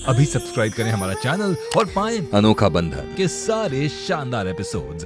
अभी सब्सक्राइब करें हमारा चैनल और पाएं अनोखा बंधन के सारे शानदार एपिसोड्स।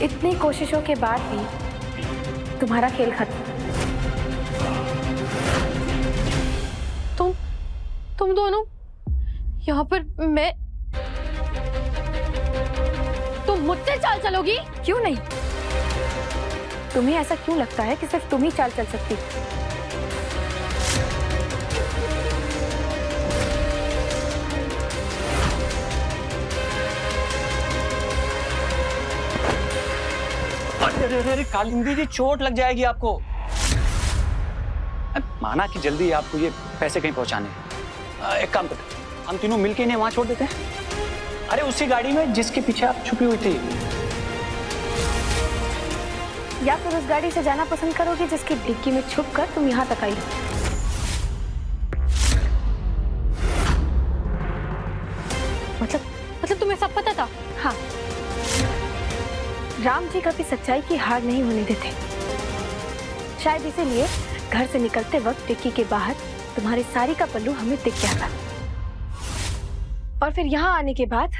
इतनी कोशिशों के बाद भी तुम्हारा खेल खत्म। तुम दोनों यहाँ पर तुम मुझसे चाल चलोगी? क्यों नहीं? तुम्हें ऐसा क्यों लगता है कि सिर्फ तुम ही चाल चल सकती? अरे कालिंदी जी, चोट लग जाएगी आपको। माना कि जल्दी आपको ये पैसे कहीं पहुंचाने हैं। एक काम करते, हम तीनों मिलके इन्हें वहां छोड़ देते हैं। अरे उसी गाड़ी में जिसके पीछे आप छुपी हुई थी। या फिर उस गाड़ी से जाना पसंद करोगे जिसकी डिक्की में छुपकर तुम यहाँ तक आई? मतलब तुम्हें सब पता था? हाँ, राम जी कभी सच्चाई की हार नहीं होने देते। शायद इसीलिए घर से निकलते वक्त डिक्की के बाहर तुम्हारी साड़ी का पल्लू हमें दिख गया था। और फिर यहाँ आने के बाद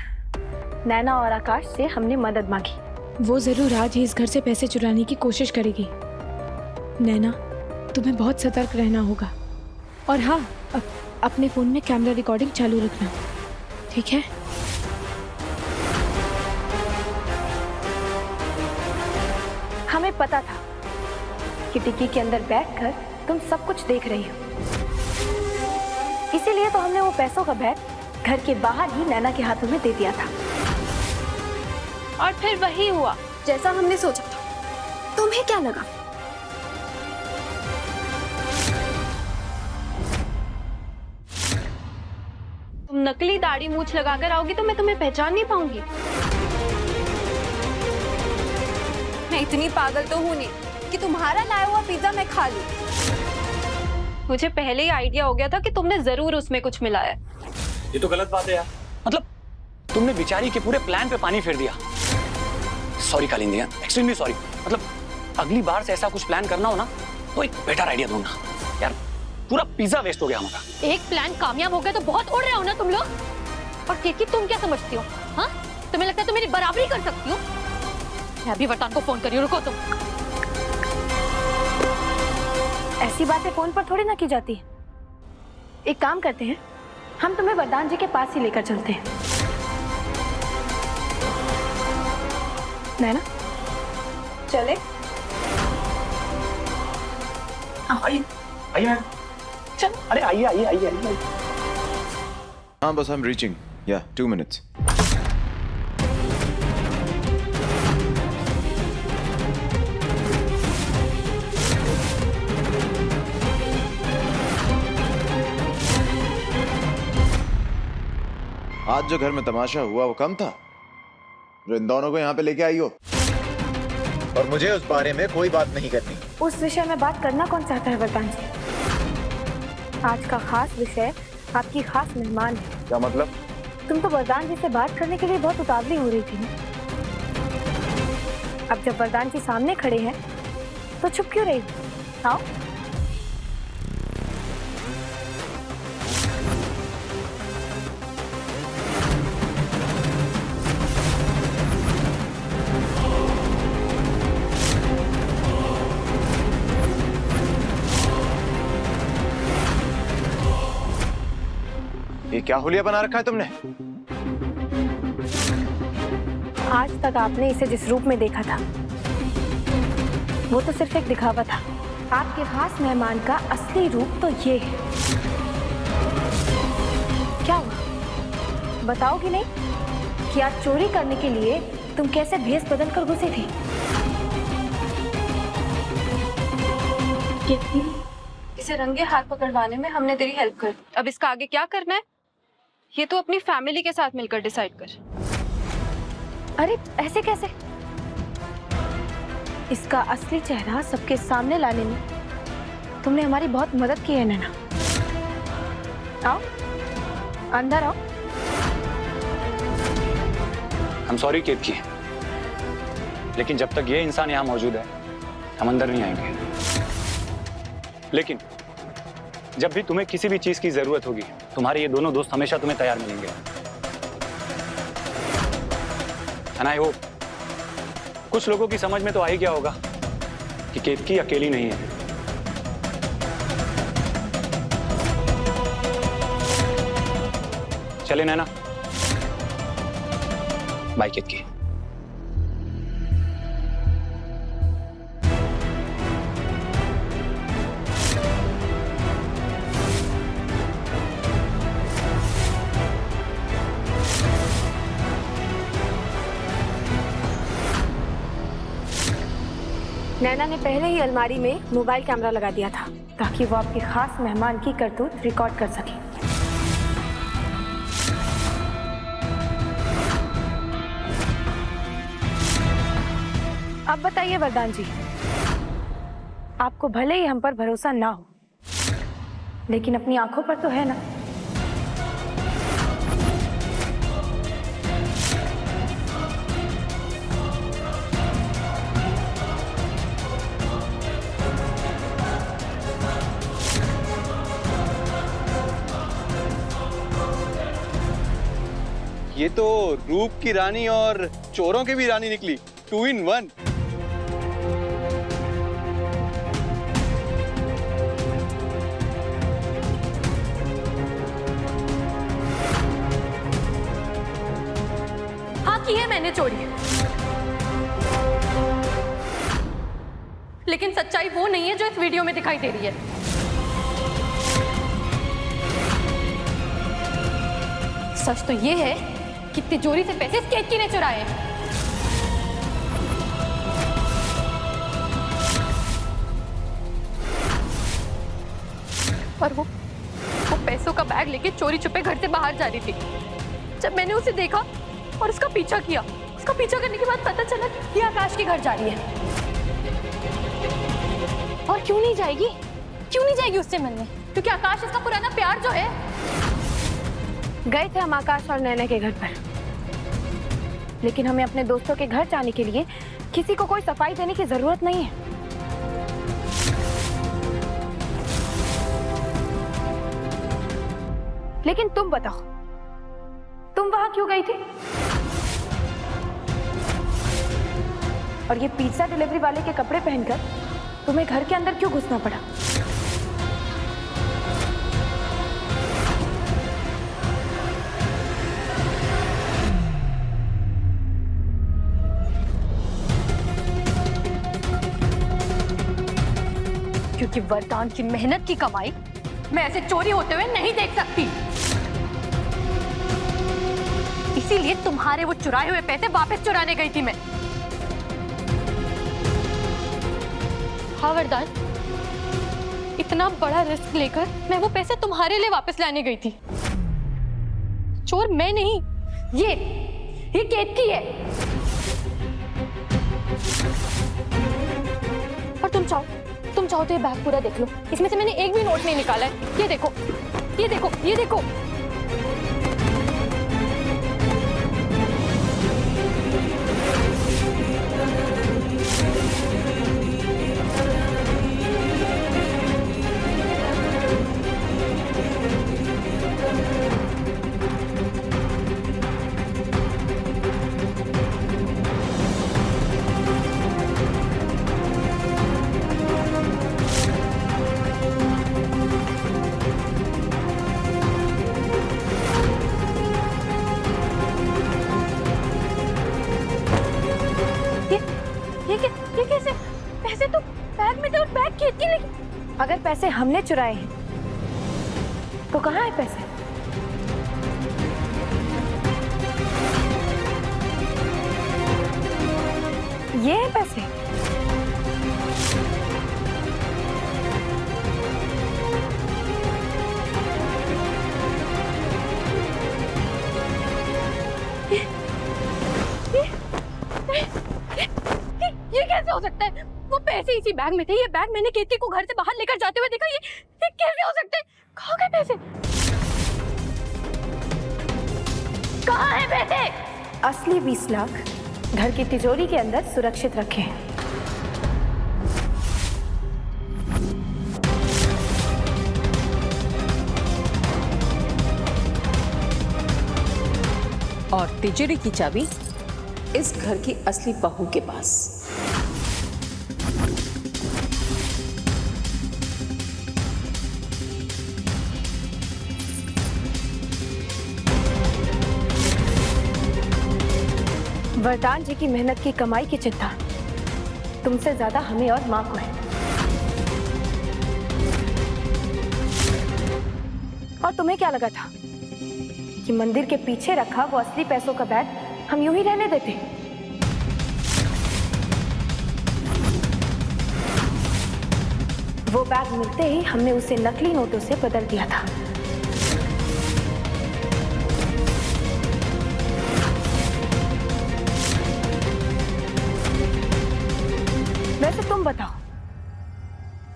नैना और आकाश से हमने मदद मांगी। वो जरूर आज ही इस घर से पैसे चुराने की कोशिश करेगी। नैना, तुम्हें बहुत सतर्क रहना होगा। और हाँ, अपने फोन में कैमरा रिकॉर्डिंग चालू रखना, ठीक है? हमें पता था कि डिक्की के अंदर बैठकर तुम सब कुछ देख रही हो, इसीलिए तो हमने वो पैसों का बैग घर के बाहर ही नैना के हाथों में दे दिया था। और फिर वही हुआ जैसा हमने सोचा था। तुम्हें क्या लगा? तुम नकली दाढ़ी मूंछ लगाकर आओगी तो मैं तुम्हें पहचान नहीं पाऊंगी। मैं इतनी पागल तो हूं नहीं कि तुम्हारा लाया हुआ पिज्जा मैं खा लूं। मुझे पहले ही आइडिया हो गया था कि तुमने जरूर उसमें कुछ मिलाया। ये तो गलत बात है यार। मतलब तुमने बेचारी के पूरे प्लान पे पानी फेर दिया। Sorry Kalindi, extremely sorry. मतलब अगली बार से ऐसा कुछ प्लान करना हो ना तो एक बेटर आइडिया दो ना यार। पूरा पिज्जा वेस्ट हो गया हमारा। एक प्लान कामयाब हो गया तो बहुत उड़ रहे हो ना तुम लोग। और केकी, तुम क्या समझती हो? हाँ, तुम्हें लगता है तुम मेरी बराबरी कर सकती हो? मैं अभी वरदान को फोन करी, रुको तुम। ऐसी बातें फोन पर थोड़ी ना की जाती है। एक काम करते हैं, हम तुम्हें वरदान जी के पास ही लेकर चलते हैं। नैना, चले? आइए आइए, चल। अरे आइए आइए आइए आइए। हाँ बस, I'm reaching. Yeah, 2 minutes. आज जो घर में तमाशा हुआ वो कम था जो इन दोनों को यहाँ पे लेके आई हो। और मुझे उस बारे में कोई बात नहीं करनी। उस विषय में बात करना कौन चाहता है वरदान जी? आज का खास विषय आपकी खास मेहमान है। क्या मतलब? तुम तो वरदान जी से बात करने के लिए बहुत उतावली हो रही थी ना? अब जब वरदान जी सामने खड़े हैं तो चुप क्यों रही? आओ। ये क्या हुलिया बना रखा है तुमने? आज तक आपने इसे जिस रूप में देखा था वो तो सिर्फ एक दिखावा था। आपके खास मेहमान का असली रूप तो ये है। क्या हुआ, बताओगी नहीं कि आज चोरी करने के लिए तुम कैसे भेष बदल कर घुसी थी? इसे रंगे हाथ पकड़वाने में हमने तेरी हेल्प कर। अब इसका आगे क्या करना है ये तो अपनी फैमिली के साथ मिलकर डिसाइड कर। अरे ऐसे कैसे? इसका असली चेहरा सबके सामने लाने में तुमने हमारी बहुत मदद की है नैना। आओ, अंदर आओ। हम सॉरी केतकी, लेकिन जब तक ये इंसान यहाँ मौजूद है हम अंदर नहीं आएंगे। लेकिन जब भी तुम्हें किसी भी चीज की जरूरत होगी, तुम्हारे ये दोनों दोस्त हमेशा तुम्हें तैयार मिलेंगे। एंड आई होप कुछ लोगों की समझ में तो आ ही गया होगा कि केतकी अकेली नहीं है। चले नैना, बाय केतकी। नैना ने पहले ही अलमारी में मोबाइल कैमरा लगा दिया था ताकि वो आपके खास मेहमान की करतूत रिकॉर्ड कर सके। अब बताइए वरदान जी, आपको भले ही हम पर भरोसा ना हो, लेकिन अपनी आंखों पर तो है ना? ये तो रूप की रानी और चोरों की भी रानी निकली, 2 in 1। हाँ की है मैंने चोरी, लेकिन सच्चाई वो नहीं है जो इस वीडियो में दिखाई दे रही है। सच तो ये है कि तिजोरी से पैसे केतकी ने चुराए हैं। और वो पैसों का बैग लेके चोरी छुपे घर से बाहर जा रही थी। जब मैंने उसे देखा और उसका पीछा किया, उसका पीछा करने के बाद पता चला कि आकाश के घर जा रही है। और क्यों नहीं जाएगी? क्यों नहीं जाएगी उससे मिलने? क्योंकि आकाश इसका पुराना प्यार जो है। गए थे हम आकाश और नैना के घर पर, लेकिन हमें अपने दोस्तों के घर जाने के लिए किसी को कोई सफाई देने की जरूरत नहीं है। लेकिन तुम बताओ, तुम वहां क्यों गई थी? और ये पिज्जा डिलीवरी वाले के कपड़े पहनकर तुम्हें घर के अंदर क्यों घुसना पड़ा? क्योंकि वरदान की मेहनत की कमाई मैं ऐसे चोरी होते हुए नहीं देख सकती। इसीलिए तुम्हारे वो चुराए हुए पैसे वापस चुराने गई थी मैं। हाँ वरदान, इतना बड़ा रिस्क लेकर मैं वो पैसे तुम्हारे लिए वापस लाने गई थी। चोर मैं नहीं, ये केतकी है। और तुम चाहो तो ये बैग पूरा देख लो, इसमें से मैंने एक भी नोट नहीं निकाला है। ये देखो, ये देखो, ये देखो। ये कैसे? पैसे तो बैग में थे और बैग केतकी लेके। अगर पैसे हमने चुराए हैं तो कहाँ है पैसे? ये है पैसे। ये कैसे हो सकता है? वो पैसे इसी बैग में थे। ये बैग मैंने केतकी को घर से बाहर लेकर जाते हुए देखा। ये कैसे हो सकता है? कहाँ गए पैसे? कहाँ है पैसे? असली 20 लाख घर की तिजोरी के अंदर सुरक्षित रखे हैं। और तिजोरी की चाबी इस घर की असली बहू के पास। वरदान जी की मेहनत की कमाई की चिंता तुमसे ज्यादा हमें और माँ को है। और तुम्हें क्या लगा था कि मंदिर के पीछे रखा वो असली पैसों का बैग हम यूं ही रहने देते? वो बैग मिलते ही हमने उसे नकली नोटों से बदल दिया था। वैसे तुम बताओ,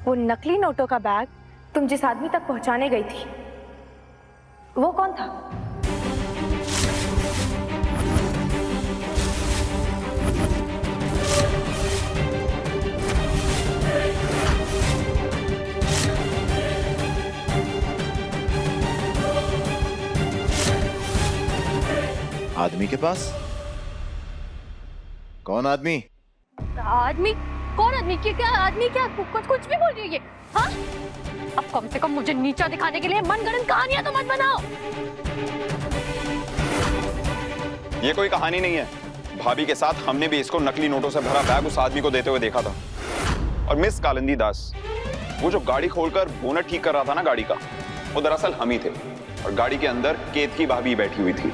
वो नकली नोटों का बैग तुम जिस आदमी तक पहुंचाने गई थी वो कौन था? आदमी के पास? कौन आदमी? आदमी? कौन आदमी? क्या आदमी? क्या कुछ भी बोल रही है ये? हाँ? अब कम से कम मुझे नीचा दिखाने के लिए मनगढ़ंत कहानियां तो मत बनाओ। ये कोई कहानी नहीं है। भाभी के साथ हमने भी इसको नकली नोटों से भरा बैग उस आदमी को देते हुए देखा था। और मिस कालिंदी दास, वो जो गाड़ी खोलकर बोनट ठीक कर रहा था ना गाड़ी का, वो दरअसल हम ही थे। और गाड़ी के अंदर केतकी भाभी बैठी हुई थी।